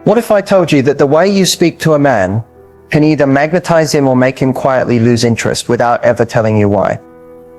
What if I told you that the way you speak to a man can either magnetize him or make him quietly lose interest without ever telling you why?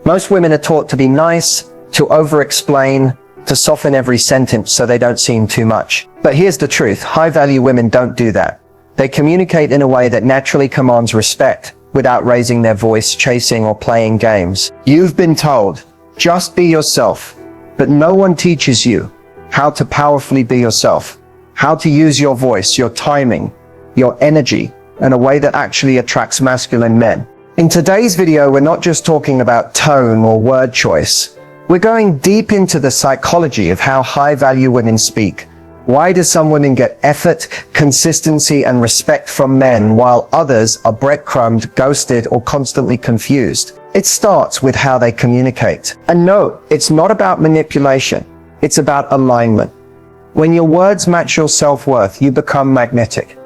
Most women are taught to be nice, to over-explain, to soften every sentence so they don't seem too much. But here's the truth, high-value women don't do that. They communicate in a way that naturally commands respect without raising their voice, chasing or playing games. You've been told, just be yourself, but no one teaches you how to powerfully be yourself, how to use your voice, your timing, your energy in a way that actually attracts masculine men. In today's video, we're not just talking about tone or word choice. We're going deep into the psychology of how high-value women speak. Why do some women get effort, consistency, and respect from men while others are breadcrumbed, ghosted, or constantly confused? It starts with how they communicate. And no, it's not about manipulation. It's about alignment. When your words match your self-worth, you become magnetic.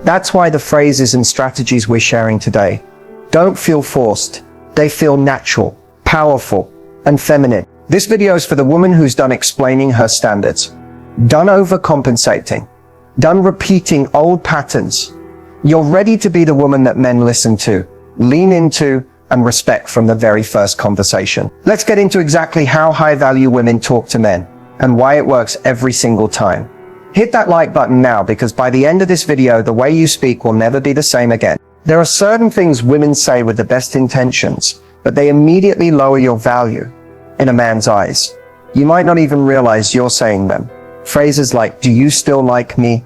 That's why the phrases and strategies we're sharing today don't feel forced. They feel natural, powerful, and feminine. This video is for the woman who's done explaining her standards, done overcompensating, done repeating old patterns. You're ready to be the woman that men listen to, lean into, and respect from the very first conversation. Let's get into exactly how high-value women talk to men and why it works every single time. Hit that like button now, because by the end of this video, the way you speak will never be the same again. There are certain things women say with the best intentions, but they immediately lower your value in a man's eyes. You might not even realize you're saying them. Phrases like, do you still like me?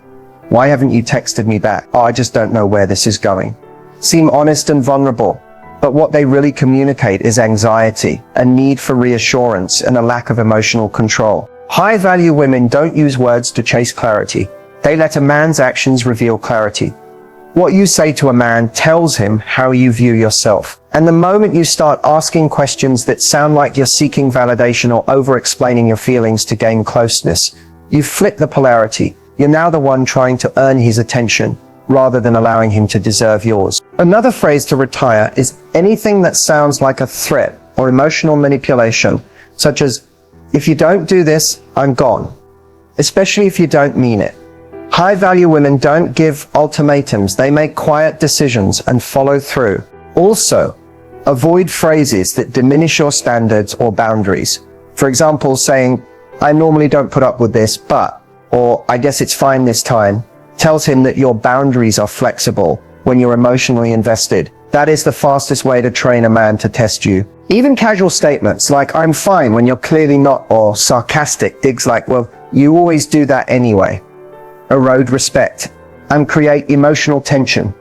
Why haven't you texted me back? Oh, I just don't know where this is going. Seem honest and vulnerable, but what they really communicate is anxiety, a need for reassurance, and a lack of emotional control. High-value women don't use words to chase clarity. They let a man's actions reveal clarity. What you say to a man tells him how you view yourself. And the moment you start asking questions that sound like you're seeking validation or over-explaining your feelings to gain closeness, you flip the polarity. You're now the one trying to earn his attention, rather than allowing him to deserve yours. Another phrase to retire is anything that sounds like a threat or emotional manipulation, such as, if you don't do this, I'm gone. Especially if you don't mean it. High-value women don't give ultimatums. They make quiet decisions and follow through. Also, avoid phrases that diminish your standards or boundaries. For example, saying, I normally don't put up with this, but, or I guess it's fine this time, tells him that your boundaries are flexible when you're emotionally invested. That is the fastest way to train a man to test you. Even casual statements like, I'm fine, when you're clearly not, or sarcastic digs like, well, you always do that anyway, erode respect and create emotional tension.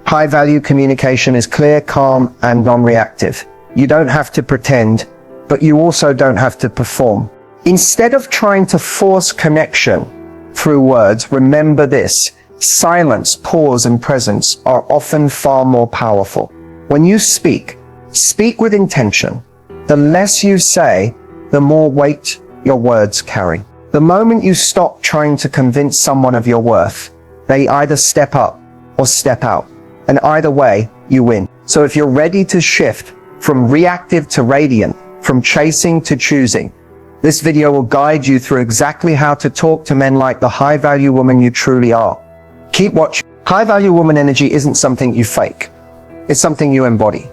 High-value communication is clear, calm, and non-reactive. You don't have to pretend, but you also don't have to perform. Instead of trying to force connection through words, remember this: silence, pause, and presence are often far more powerful. When you speak with intention. The less you say, the more weight your words carry. The moment you stop trying to convince someone of your worth, they either step up or step out. And either way, you win. So if you're ready to shift from reactive to radiant, from chasing to choosing, this video will guide you through exactly how to talk to men like the high-value woman you truly are. Keep watching. High-value woman energy isn't something you fake. It's something you embody.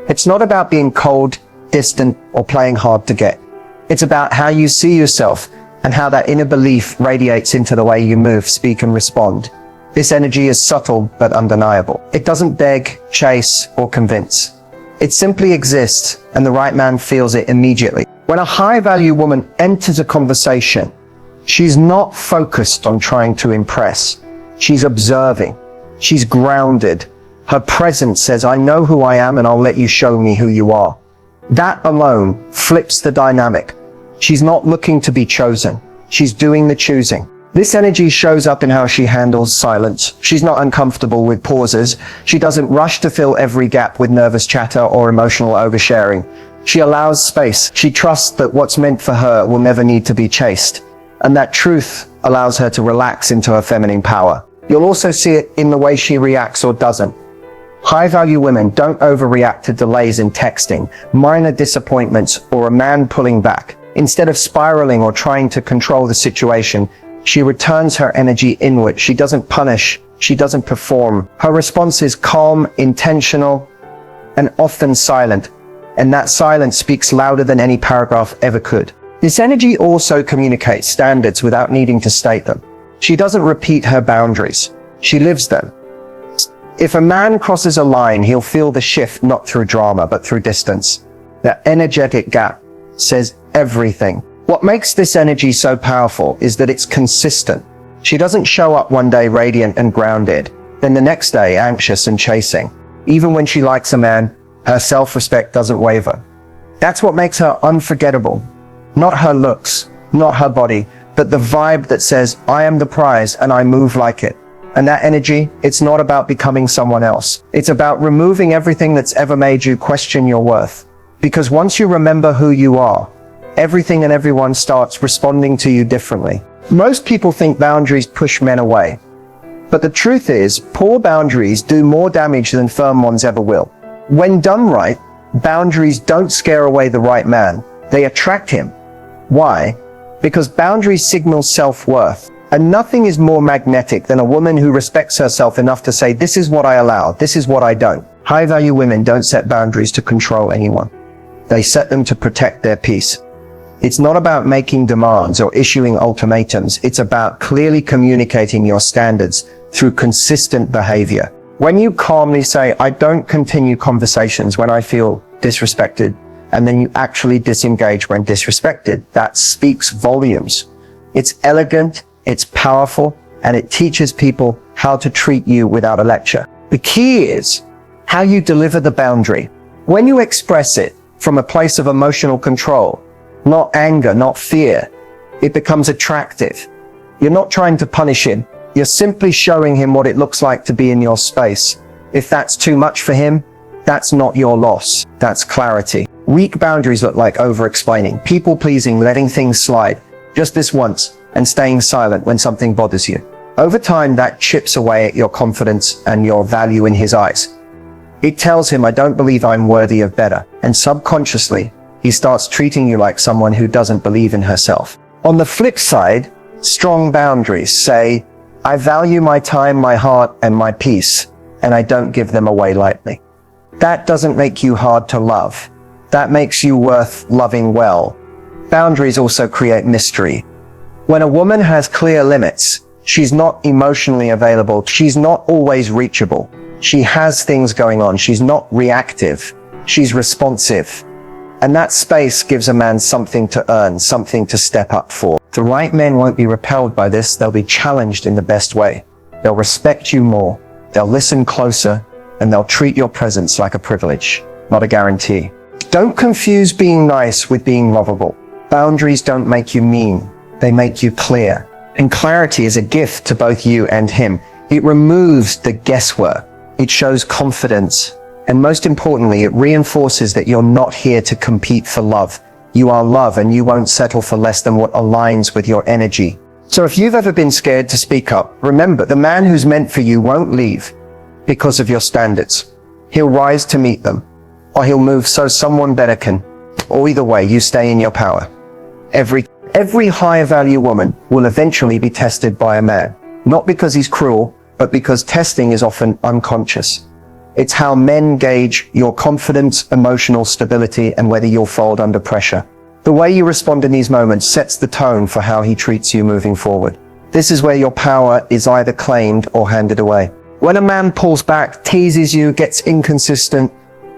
It's not about being cold, distant, or playing hard to get. It's about how you see yourself and how that inner belief radiates into the way you move, speak, and respond. This energy is subtle but undeniable. It doesn't beg, chase, or convince. It simply exists, and the right man feels it immediately. When a high-value woman enters a conversation, she's not focused on trying to impress. She's observing. She's grounded. Her presence says, I know who I am and I'll let you show me who you are. That alone flips the dynamic. She's not looking to be chosen. She's doing the choosing. This energy shows up in how she handles silence. She's not uncomfortable with pauses. She doesn't rush to fill every gap with nervous chatter or emotional oversharing. She allows space. She trusts that what's meant for her will never need to be chased. And that truth allows her to relax into her feminine power. You'll also see it in the way she reacts or doesn't. High-value women don't overreact to delays in texting, minor disappointments, or a man pulling back. Instead of spiraling or trying to control the situation, She returns her energy inward. She doesn't punish. She doesn't perform. Her response is calm, intentional, and often silent. And that silence speaks louder than any paragraph ever could. This energy also communicates standards without needing to state them. She doesn't repeat her boundaries. She lives them. If a man crosses a line, he'll feel the shift not through drama, but through distance. That energetic gap says everything. What makes this energy so powerful is that it's consistent. She doesn't show up one day radiant and grounded, then the next day anxious and chasing. Even when she likes a man, her self-respect doesn't waver. That's what makes her unforgettable. Not her looks, not her body, but the vibe that says, I am the prize and I move like it. And that energy, it's not about becoming someone else. It's about removing everything that's ever made you question your worth. Because once you remember who you are, everything and everyone starts responding to you differently. Most people think boundaries push men away. But the truth is, poor boundaries do more damage than firm ones ever will. When done right, boundaries don't scare away the right man. They attract him. Why? Because boundaries signal self-worth. And nothing is more magnetic than a woman who respects herself enough to say, this is what I allow, this is what I don't. High-value women don't set boundaries to control anyone. They set them to protect their peace. It's not about making demands or issuing ultimatums. It's about clearly communicating your standards through consistent behavior. When you calmly say, I don't continue conversations when I feel disrespected, and then you actually disengage when disrespected, that speaks volumes. It's elegant, it's powerful, and it teaches people how to treat you without a lecture. The key is how you deliver the boundary. When you express it from a place of emotional control, not anger, not fear, it becomes attractive. You're not trying to punish him. You're simply showing him what it looks like to be in your space. If that's too much for him, that's not your loss. That's clarity. Weak boundaries look like over-explaining, people-pleasing, letting things slide, just this once, and staying silent when something bothers you. Over time, that chips away at your confidence and your value in his eyes. It tells him, I don't believe I'm worthy of better. And subconsciously, he starts treating you like someone who doesn't believe in herself. On the flip side, strong boundaries say, I value my time, my heart, and my peace, and I don't give them away lightly. That doesn't make you hard to love. That makes you worth loving well. Boundaries also create mystery. When a woman has clear limits, she's not emotionally available. She's not always reachable. She has things going on. She's not reactive. She's responsive. And that space gives a man something to earn, something to step up for. The right men won't be repelled by this. They'll be challenged in the best way. They'll respect you more. They'll listen closer, and they'll treat your presence like a privilege, not a guarantee. Don't confuse being nice with being lovable. Boundaries don't make you mean. They make you clear. And clarity is a gift to both you and him. It removes the guesswork. It shows confidence. And most importantly, it reinforces that you're not here to compete for love. You are love, and you won't settle for less than what aligns with your energy. So if you've ever been scared to speak up, remember, the man who's meant for you won't leave because of your standards. He'll rise to meet them, or he'll move so someone better can. Or either way, you stay in your power. Every high value woman will eventually be tested by a man, not because he's cruel, but because testing is often unconscious. It's how men gauge your confidence, emotional stability, and whether you'll fold under pressure. The way you respond in these moments sets the tone for how he treats you moving forward. This is where your power is either claimed or handed away. When a man pulls back, teases you, gets inconsistent,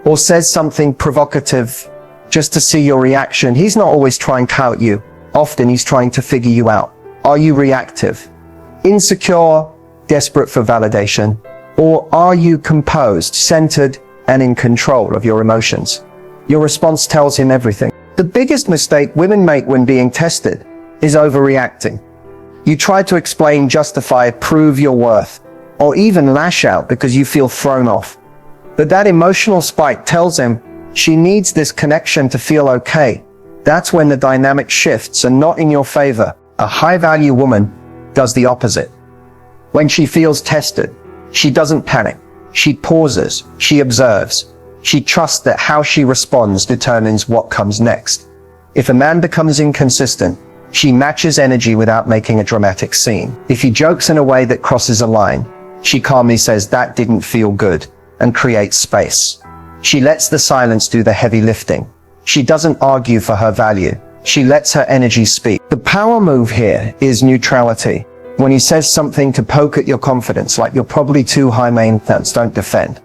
or says something provocative just to see your reaction, he's not always trying to out you. Often he's trying to figure you out. Are you reactive, insecure, desperate for validation? Or are you composed, centered, and in control of your emotions? Your response tells him everything. The biggest mistake women make when being tested is overreacting. You try to explain, justify, prove your worth, or even lash out because you feel thrown off. But that emotional spike tells him she needs this connection to feel okay. That's when the dynamic shifts and not in your favor. A high-value woman does the opposite. When she feels tested, she doesn't panic. She pauses. She observes. She trusts that how she responds determines what comes next. If a man becomes inconsistent, She matches energy without making a dramatic scene. If he jokes in a way that crosses a line, she calmly says that didn't feel good and creates space. She lets the silence do the heavy lifting. She doesn't argue for her value. She lets her energy speak. The power move here is neutrality. When he says something to poke at your confidence, like you're probably too high maintenance, don't defend.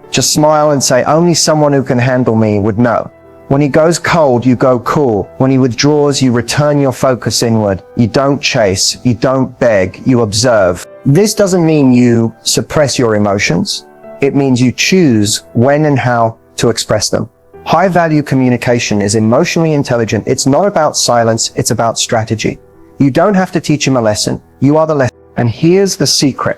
Just smile and say, only someone who can handle me would know. When he goes cold, you go cool. When he withdraws, you return your focus inward. You don't chase, you don't beg, you observe. This doesn't mean you suppress your emotions. It means you choose when and how to express them. High-value communication is emotionally intelligent. It's not about silence, it's about strategy. You don't have to teach him a lesson. You are the lesson. And here's the secret.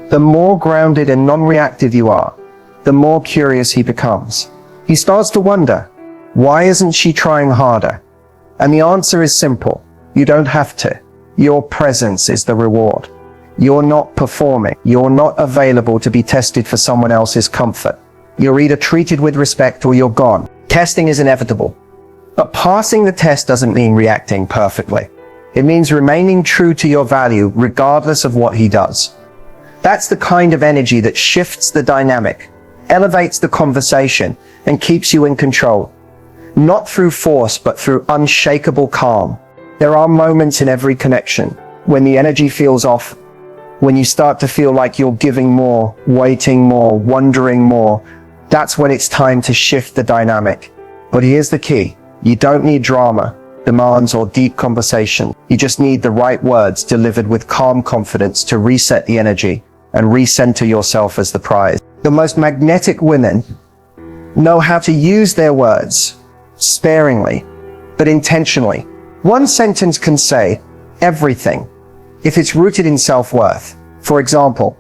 The more grounded and non-reactive you are, the more curious he becomes. He starts to wonder, why isn't she trying harder? And the answer is simple. You don't have to. Your presence is the reward. You're not performing. You're not available to be tested for someone else's comfort. You're either treated with respect or you're gone. Testing is inevitable. But passing the test doesn't mean reacting perfectly. It means remaining true to your value regardless of what he does. That's the kind of energy that shifts the dynamic, elevates the conversation, and keeps you in control. Not through force, but through unshakable calm. There are moments in every connection when the energy feels off, when you start to feel like you're giving more, waiting more, wondering more. That's when it's time to shift the dynamic. But here's the key. You don't need drama, demands, or deep conversation. You just need the right words delivered with calm confidence to reset the energy and recenter yourself as the prize. The most magnetic women know how to use their words sparingly, but intentionally. One sentence can say everything if it's rooted in self-worth. For example,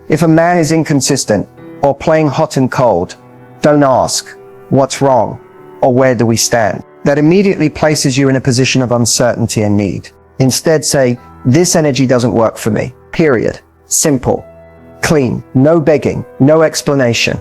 if a man is inconsistent or playing hot and cold, don't ask, what's wrong, or where do we stand? That immediately places you in a position of uncertainty and need. Instead say, this energy doesn't work for me, period. Simple, clean, no begging, no explanation.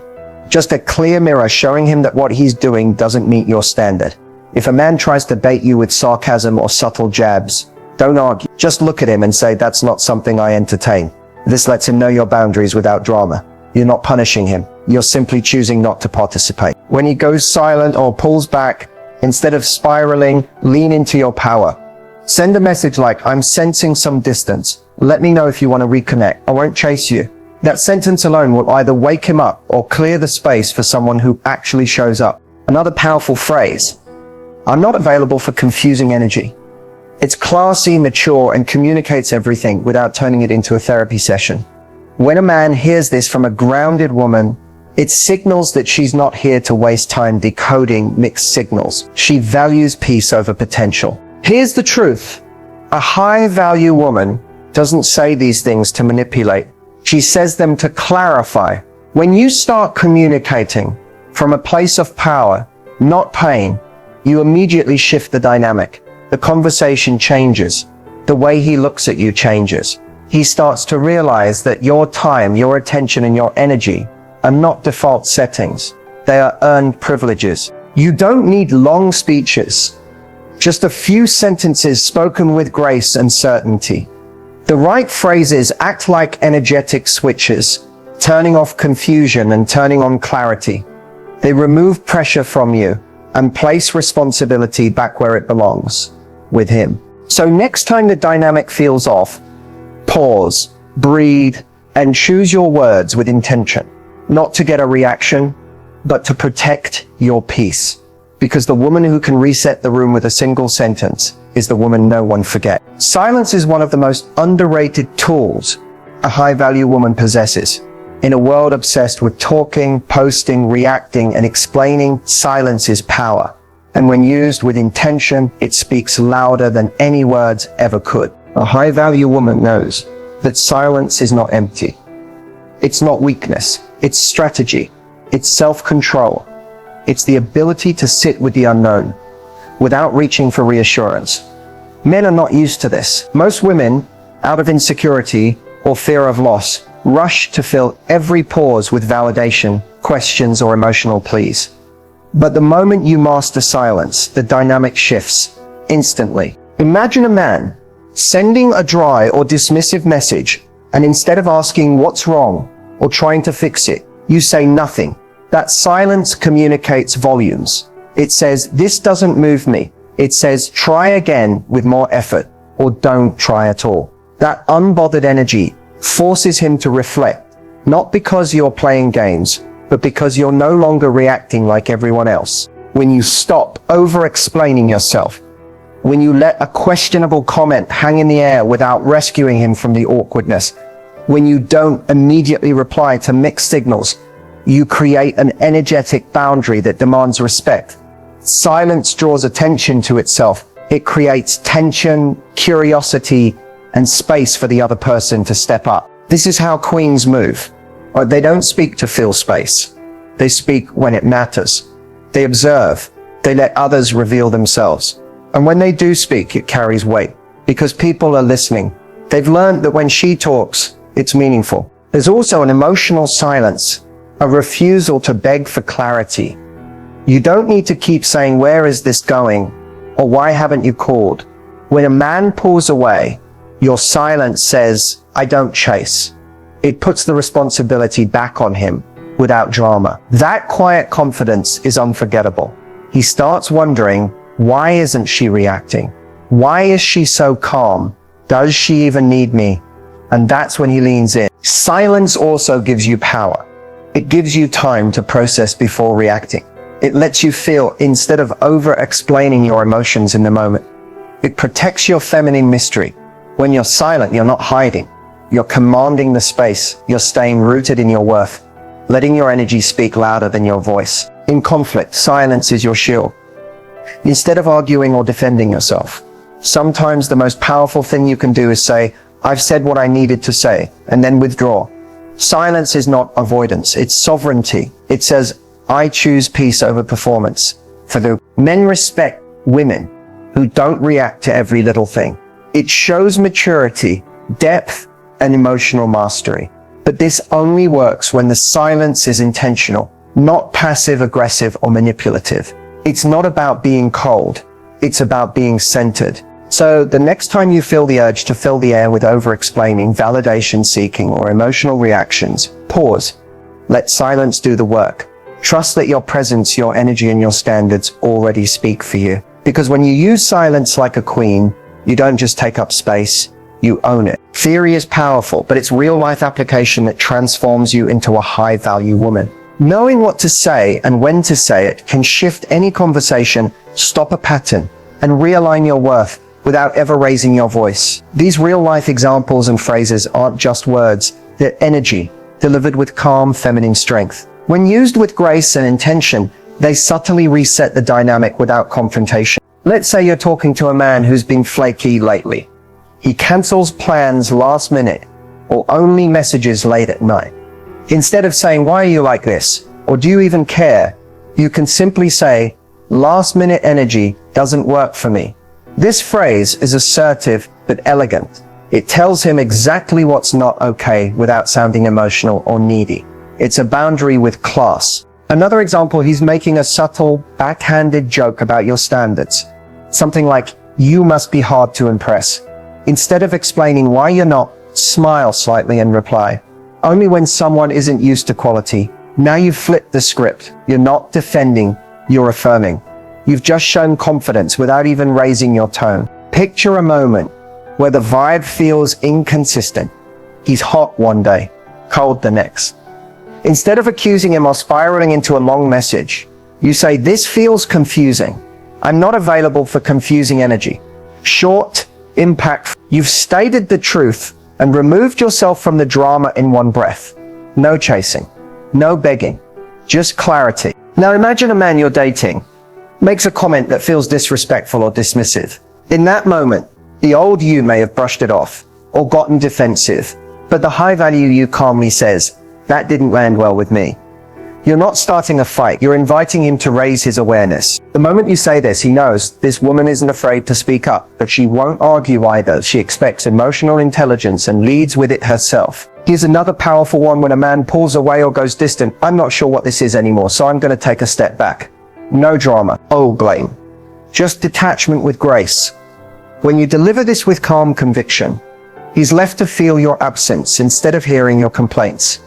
Just a clear mirror showing him that what he's doing doesn't meet your standard. If a man tries to bait you with sarcasm or subtle jabs, don't argue. Just look at him and say, that's not something I entertain. This lets him know your boundaries without drama. You're not punishing him. You're simply choosing not to participate. When he goes silent or pulls back, instead of spiraling, lean into your power. Send a message like, I'm sensing some distance. Let me know if you want to reconnect. I won't chase you. That sentence alone will either wake him up or clear the space for someone who actually shows up. Another powerful phrase, I'm not available for confusing energy. It's classy, mature, and communicates everything without turning it into a therapy session. When a man hears this from a grounded woman, it signals that she's not here to waste time decoding mixed signals. She values peace over potential. Here's the truth. A high-value woman doesn't say these things to manipulate. She says them to clarify. When you start communicating from a place of power, not pain, you immediately shift the dynamic. The conversation changes. The way he looks at you changes. He starts to realize that your time, your attention, and your energy are not default settings. They are earned privileges. You don't need long speeches. Just a few sentences spoken with grace and certainty. The right phrases act like energetic switches, turning off confusion and turning on clarity. They remove pressure from you and place responsibility back where it belongs, with him. So next time the dynamic feels off, pause, breathe, and choose your words with intention. Not to get a reaction, but to protect your peace. Because the woman who can reset the room with a single sentence is the woman no one forgets. Silence is one of the most underrated tools a high-value woman possesses. In a world obsessed with talking, posting, reacting, and explaining, silence is power. And when used with intention, it speaks louder than any words ever could. A high-value woman knows that silence is not empty. It's not weakness. It's strategy. It's self-control. It's the ability to sit with the unknown without reaching for reassurance. Men are not used to this. Most women, out of insecurity or fear of loss, rush to fill every pause with validation, questions, or emotional pleas. But the moment you master silence, the dynamic shifts instantly. Imagine a man sending a dry or dismissive message, and instead of asking what's wrong or trying to fix it, you say nothing. That silence communicates volumes. It says, this doesn't move me. It says, try again with more effort, or don't try at all. That unbothered energy forces him to reflect, not because you're playing games, but because you're no longer reacting like everyone else. When you stop over-explaining yourself, when you let a questionable comment hang in the air without rescuing him from the awkwardness, when you don't immediately reply to mixed signals, you create an energetic boundary that demands respect. Silence draws attention to itself. It creates tension, curiosity, and space for the other person to step up. This is how queens move. They don't speak to fill space. They speak when it matters. They observe. They let others reveal themselves. And when they do speak, it carries weight because people are listening. They've learned that when she talks, it's meaningful. There's also an emotional silence, a refusal to beg for clarity. You don't need to keep saying, where is this going? Or why haven't you called? When a man pulls away, your silence says, I don't chase. It puts the responsibility back on him without drama. That quiet confidence is unforgettable. He starts wondering, why isn't she reacting? Why is she so calm? Does she even need me? And that's when he leans in. Silence also gives you power. It gives you time to process before reacting. It lets you feel instead of over-explaining your emotions in the moment. It protects your feminine mystery. When you're silent, you're not hiding. You're commanding the space. You're staying rooted in your worth, letting your energy speak louder than your voice. In conflict, silence is your shield. Instead of arguing or defending yourself, sometimes the most powerful thing you can do is say, I've said what I needed to say, and then withdraw. Silence is not avoidance, it's sovereignty. It says, I choose peace over performance. For the men respect women who don't react to every little thing. It shows maturity, depth, and emotional mastery. But this only works when the silence is intentional, not passive, aggressive, or manipulative. It's not about being cold. It's about being centered. So the next time you feel the urge to fill the air with over-explaining, validation-seeking, or emotional reactions, pause. Let silence do the work. Trust that your presence, your energy, and your standards already speak for you. Because when you use silence like a queen, you don't just take up space, you own it. Theory is powerful, but it's real-life application that transforms you into a high-value woman. Knowing what to say and when to say it can shift any conversation, stop a pattern, and realign your worth without ever raising your voice. These real-life examples and phrases aren't just words, they're energy, delivered with calm, feminine strength. When used with grace and intention, they subtly reset the dynamic without confrontation. Let's say you're talking to a man who's been flaky lately. He cancels plans last minute or only messages late at night. Instead of saying, why are you like this? Or do you even care? You can simply say, last minute energy doesn't work for me. This phrase is assertive but elegant. It tells him exactly what's not okay without sounding emotional or needy. It's a boundary with class. Another example, he's making a subtle, backhanded joke about your standards. Something like, you must be hard to impress. Instead of explaining why you're not, smile slightly and reply, only when someone isn't used to quality. Now you've flipped the script. You're not defending, you're affirming. You've just shown confidence without even raising your tone. Picture a moment where the vibe feels inconsistent. He's hot one day, cold the next. Instead of accusing him or spiraling into a long message, you say, this feels confusing. I'm not available for confusing energy. Short, impact. You've stated the truth and removed yourself from the drama in one breath. No chasing, no begging, just clarity. Now imagine a man you're dating makes a comment that feels disrespectful or dismissive. In that moment, the old you may have brushed it off or gotten defensive, but the high value you calmly says, that didn't land well with me. You're not starting a fight, you're inviting him to raise his awareness. The moment you say this, he knows this woman isn't afraid to speak up, but she won't argue either. She expects emotional intelligence and leads with it herself. Here's another powerful one. When a man pulls away or goes distant, I'm not sure what this is anymore, so I'm going to take a step back. No drama, oh blame. Just detachment with grace. When you deliver this with calm conviction, he's left to feel your absence instead of hearing your complaints.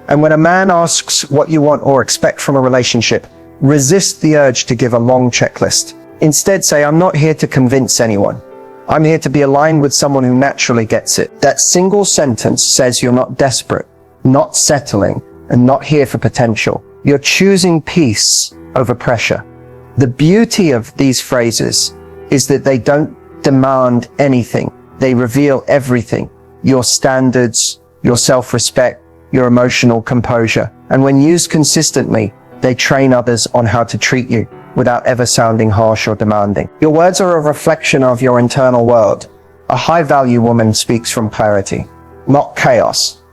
And when a man asks what you want or expect from a relationship, resist the urge to give a long checklist. Instead say, I'm not here to convince anyone. I'm here to be aligned with someone who naturally gets it. That single sentence says you're not desperate, not settling, and not here for potential. You're choosing peace over pressure. The beauty of these phrases is that they don't demand anything. They reveal everything. Your standards, your self-respect, your emotional composure. And when used consistently, they train others on how to treat you without ever sounding harsh or demanding. Your words are a reflection of your internal world. A high-value woman speaks from clarity, not chaos.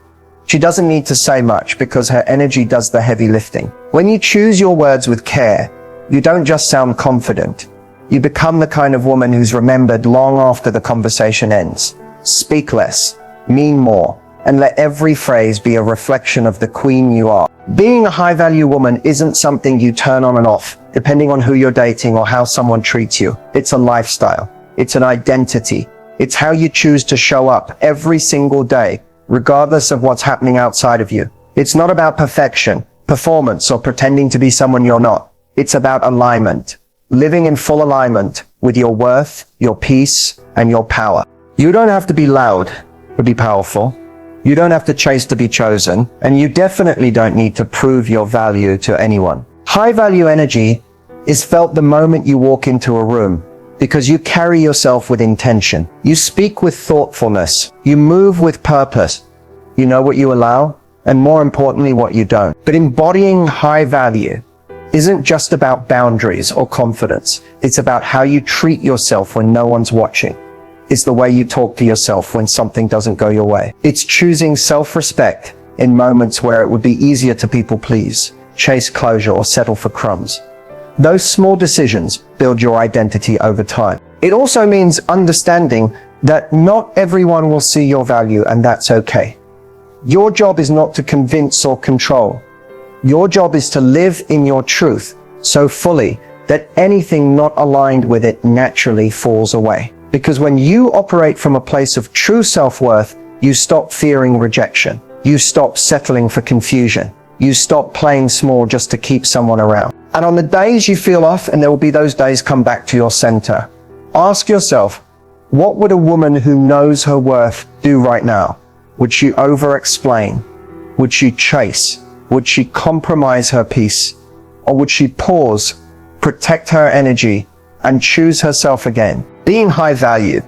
She doesn't need to say much because her energy does the heavy lifting. When you choose your words with care, you don't just sound confident. You become the kind of woman who's remembered long after the conversation ends. Speak less, mean more, and let every phrase be a reflection of the queen you are. Being a high-value woman isn't something you turn on and off, depending on who you're dating or how someone treats you. It's a lifestyle. It's an identity. It's how you choose to show up every single day, regardless of what's happening outside of you. It's not about perfection, performance, or pretending to be someone you're not. It's about alignment. Living in full alignment with your worth, your peace, and your power. You don't have to be loud to be powerful. You don't have to chase to be chosen, and you definitely don't need to prove your value to anyone. High value energy is felt the moment you walk into a room because you carry yourself with intention. You speak with thoughtfulness. You move with purpose. You know what you allow, and more importantly, what you don't. But embodying high value isn't just about boundaries or confidence. It's about how you treat yourself when no one's watching. It's the way you talk to yourself when something doesn't go your way. It's choosing self-respect in moments where it would be easier to people please, chase closure, or settle for crumbs. Those small decisions build your identity over time. It also means understanding that not everyone will see your value, and that's okay. Your job is not to convince or control. Your job is to live in your truth so fully that anything not aligned with it naturally falls away. Because when you operate from a place of true self-worth, you stop fearing rejection. You stop settling for confusion. You stop playing small just to keep someone around. And on the days you feel off, and there will be those days, come back to your center. Ask yourself, what would a woman who knows her worth do right now? Would she over-explain? Would she chase? Would she compromise her peace? Or would she pause, protect her energy, and choose herself again? Being high value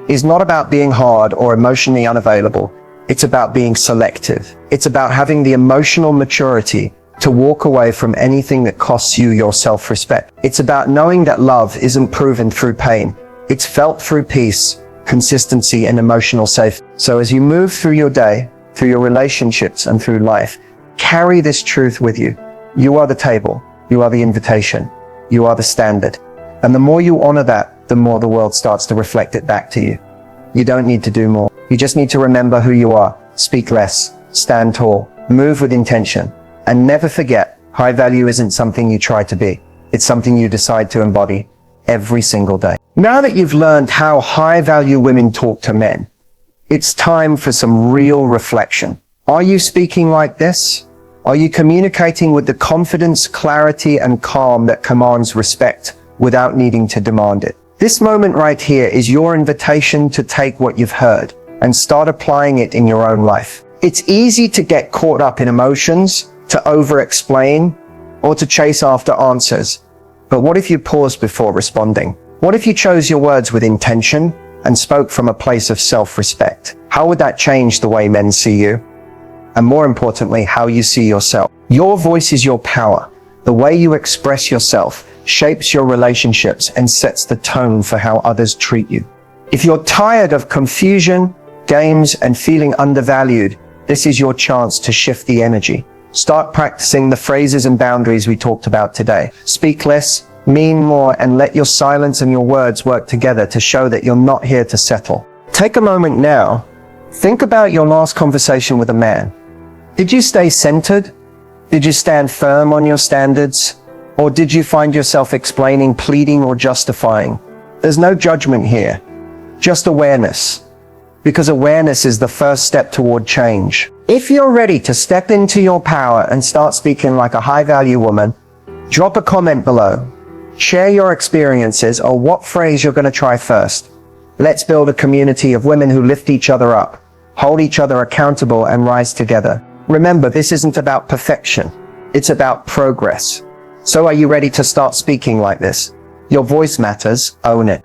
is not about being hard or emotionally unavailable. It's about being selective. It's about having the emotional maturity to walk away from anything that costs you your self-respect. It's about knowing that love isn't proven through pain. It's felt through peace, consistency, and emotional safety. So as you move through your day, through your relationships, and through life, carry this truth with you. You are the table. You are the invitation. You are the standard. And the more you honor that, the more the world starts to reflect it back to you. You don't need to do more. You just need to remember who you are. Speak less. Stand tall. Move with intention. And never forget, high value isn't something you try to be. It's something you decide to embody every single day. Now that you've learned how high value women talk to men, it's time for some real reflection. Are you speaking like this? Are you communicating with the confidence, clarity, and calm that commands respect without needing to demand it? This moment right here is your invitation to take what you've heard and start applying it in your own life. It's easy to get caught up in emotions, to over-explain, or to chase after answers. But what if you paused before responding? What if you chose your words with intention and spoke from a place of self-respect? How would that change the way men see you? And more importantly, how you see yourself? Your voice is your power. The way you express yourself shapes your relationships and sets the tone for how others treat you. If you're tired of confusion, games, and feeling undervalued, this is your chance to shift the energy. Start practicing the phrases and boundaries we talked about today. Speak less, mean more, and let your silence and your words work together to show that you're not here to settle. Take a moment now. Think about your last conversation with a man. Did you stay centered? Did you stand firm on your standards? Or did you find yourself explaining, pleading, or justifying? There's no judgment here. just awareness. Because awareness is the first step toward change. If you're ready to step into your power and start speaking like a high-value woman, drop a comment below. Share your experiences or what phrase you're going to try first. Let's build a community of women who lift each other up, hold each other accountable, and rise together. Remember, this isn't about perfection. It's about progress. So are you ready to start speaking like this? Your voice matters. Own it.